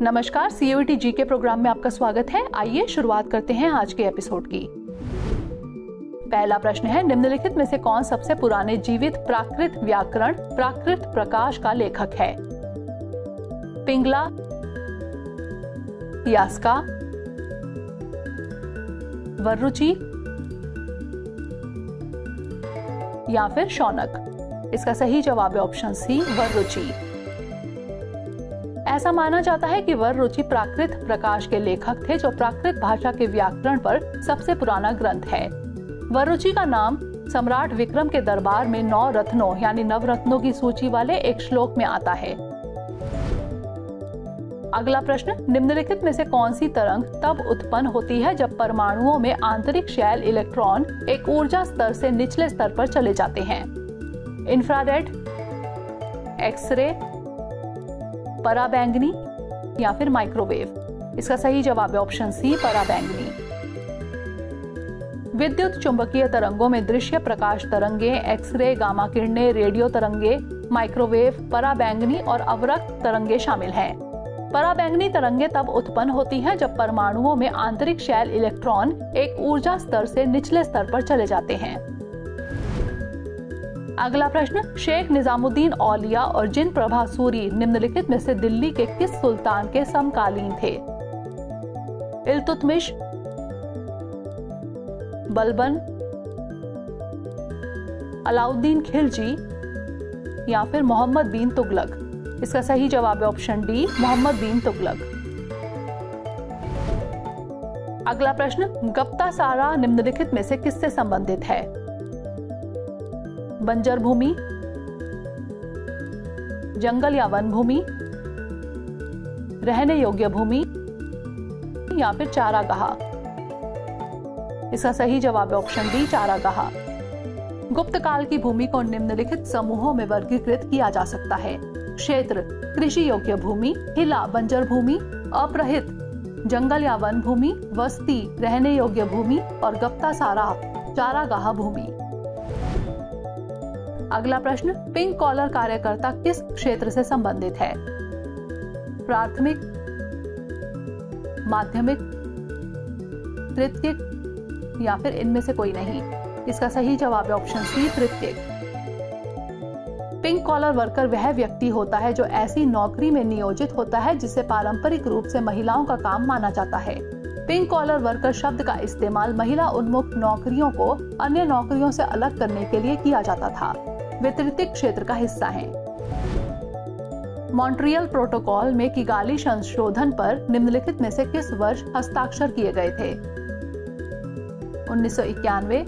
नमस्कार, सीयूईटी जी के प्रोग्राम में आपका स्वागत है। आइए शुरुआत करते हैं आज के एपिसोड की। पहला प्रश्न है, निम्नलिखित में से कौन सबसे पुराने जीवित प्राकृत व्याकरण प्राकृत प्रकाश का लेखक है? पिंगला, यास्का, वर्रुचि या फिर शौनक? इसका सही जवाब है ऑप्शन सी, वर्रुचि। ऐसा माना जाता है कि वर्रुचि प्राकृत प्रकाश के लेखक थे, जो प्राकृत भाषा के व्याकरण पर सबसे पुराना ग्रंथ है। वर्रुचि का नाम सम्राट विक्रम के दरबार में 9 रत्नों यानी नवरत्नों की सूची वाले एक श्लोक में आता है। अगला प्रश्न, निम्नलिखित में से कौन सी तरंग तब उत्पन्न होती है जब परमाणुओं में आंतरिक शैल इलेक्ट्रॉन एक ऊर्जा स्तर से निचले स्तर पर चले जाते हैं? इंफ्रारेड, एक्सरे, पराबैंगनी या फिर माइक्रोवेव? इसका सही जवाब है ऑप्शन सी, पराबैंगनी। विद्युत चुंबकीय तरंगों में दृश्य प्रकाश तरंगे, एक्सरे, गामा किरणें, रेडियो तरंगे, माइक्रोवेव, पराबैंगनी और अवरक्त तरंगे शामिल हैं। पराबैंगनी तरंगे तब उत्पन्न होती हैं जब परमाणुओं में आंतरिक शैल इलेक्ट्रॉन एक ऊर्जा स्तर से निचले स्तर पर चले जाते हैं। अगला प्रश्न, शेख निजामुद्दीन औलिया और जिन प्रभा सूरी निम्नलिखित में से दिल्ली के किस सुल्तान के समकालीन थे? इल्तुतमिश, बलबन, अलाउद्दीन खिलजी या फिर मोहम्मद बिन तुगलक? इसका सही जवाब है ऑप्शन डी, मोहम्मद बिन तुगलक। अगला प्रश्न, गप्तासारा निम्नलिखित में से किससे संबंधित है? बंजर भूमि, जंगल या वन भूमि, रहने योग्य भूमि या फिर चारागाह? इसका सही जवाब है ऑप्शन डी, चारागाह। गुप्त काल की भूमि को निम्नलिखित समूहों में वर्गीकृत किया जा सकता है: क्षेत्र, कृषि योग्य भूमि, हिला बंजर भूमि, अपरहित जंगल या वन भूमि, वस्ती रहने योग्य भूमि और गप्तासारा चारागाह भूमि। अगला प्रश्न, पिंक कॉलर कार्यकर्ता किस क्षेत्र से संबंधित है? प्राथमिक, माध्यमिक, तृतीयक या फिर इनमें से कोई नहीं? इसका सही जवाब है ऑप्शन सी, तृतीयक। पिंक कॉलर वर्कर वह व्यक्ति होता है जो ऐसी नौकरी में नियोजित होता है जिसे पारंपरिक रूप से महिलाओं का काम माना जाता है। पिंक कॉलर वर्कर शब्द का इस्तेमाल महिला उन्मुख नौकरियों को अन्य नौकरियों से अलग करने के लिए किया जाता था। वे तृतीयक क्षेत्र का हिस्सा हैं। मॉन्ट्रियल प्रोटोकॉल में किगाली संशोधन पर निम्नलिखित में से किस वर्ष हस्ताक्षर किए गए थे? 1991,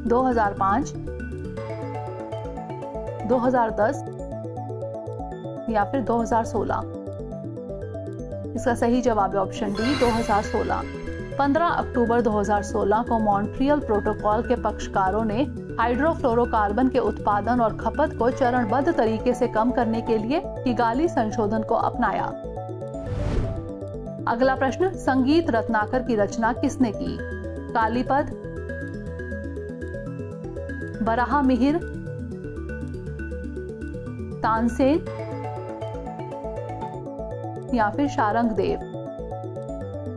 2005, 2010 या फिर 2016? इसका सही जवाब है ऑप्शन डी, 2016। 15 अक्टूबर 2016 को मॉन्ट्रियल प्रोटोकॉल के पक्षकारों ने हाइड्रोफ्लोरोकार्बन के उत्पादन और खपत को चरणबद्ध तरीके से कम करने के लिए किगाली संशोधन को अपनाया। अगला प्रश्न, संगीत रत्नाकर की रचना किसने की? कालीपद, बराह मिहिर, तानसेन या फिर शारंगदेव?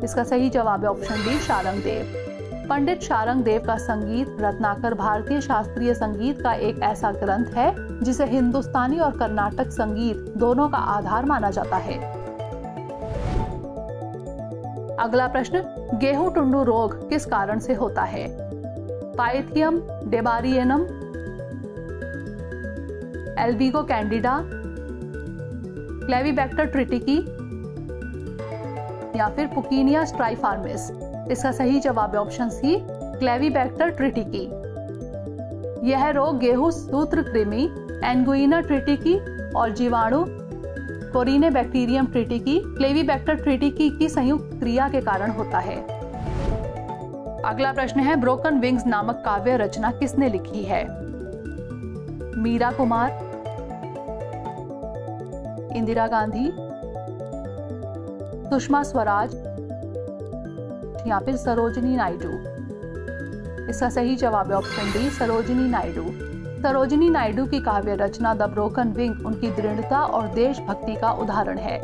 इसका सही जवाब है ऑप्शन डी, शारंगदेव। पंडित शारंगदेव का संगीत रत्नाकर भारतीय शास्त्रीय संगीत का एक ऐसा ग्रंथ है जिसे हिंदुस्तानी और कर्नाटक संगीत दोनों का आधार माना जाता है। अगला प्रश्न, गेहूं टुंडू रोग किस कारण से होता है? पाइथियम डेबारियनम, एल्बिगो कैंडिडा, क्लेवीबैक्टर ट्रिटिकी या फिर पुकीनिया स्ट्राइफार्मिस? इसका सही जवाब है ऑप्शन सी, क्लेवीबैक्टर ट्रिटिकी। यह रोग गेहूं सूत्रकृमि, एंगुइना ट्रिटिकी और जीवाणु कोरिनेबैक्टीरियम ट्रिटिकी, क्लेवीबैक्टर ट्रिटिकी की संयुक्त क्रिया के कारण होता है। अगला प्रश्न है, ब्रोकन विंग्स नामक काव्य रचना किसने लिखी है? मीरा कुमार, इंदिरा गांधी, सुषमा स्वराज या फिर सरोजिनी नायडू? इसका सही जवाब है ऑप्शन डी, सरोजिनी नायडू। सरोजिनी नायडू की काव्य रचना द ब्रोकन विंग उनकी दृढ़ता और देशभक्ति का उदाहरण है।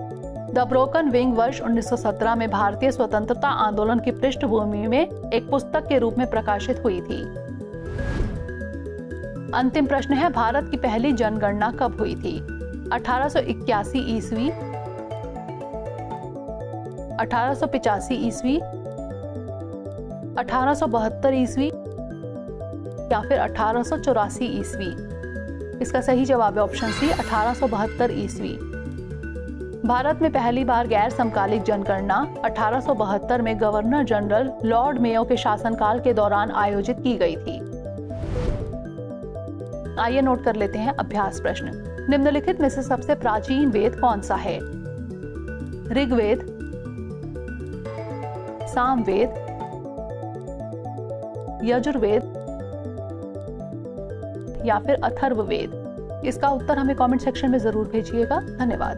द ब्रोकन विंग वर्ष 1917 में भारतीय स्वतंत्रता आंदोलन की पृष्ठभूमि में एक पुस्तक के रूप में प्रकाशित हुई थी। अंतिम प्रश्न है, भारत की पहली जनगणना कब हुई थी? 1881 ईस्वी, 1885 ईस्वी, 1872 ईस्वी या फिर 1884 ईस्वी? इसका सही जवाब है ऑप्शन सी, 1872 ईस्वी। भारत में पहली बार गैर समकालिक जनगणना 1872 में गवर्नर जनरल लॉर्ड मेयो के शासनकाल के दौरान आयोजित की गई थी। आइए नोट कर लेते हैं अभ्यास प्रश्न। निम्नलिखित में से सबसे प्राचीन वेद कौन सा है? ऋग्वेद, सामवेद, यजुर्वेद या फिर अथर्ववेद? इसका उत्तर हमें कमेंट सेक्शन में जरूर भेजिएगा। धन्यवाद।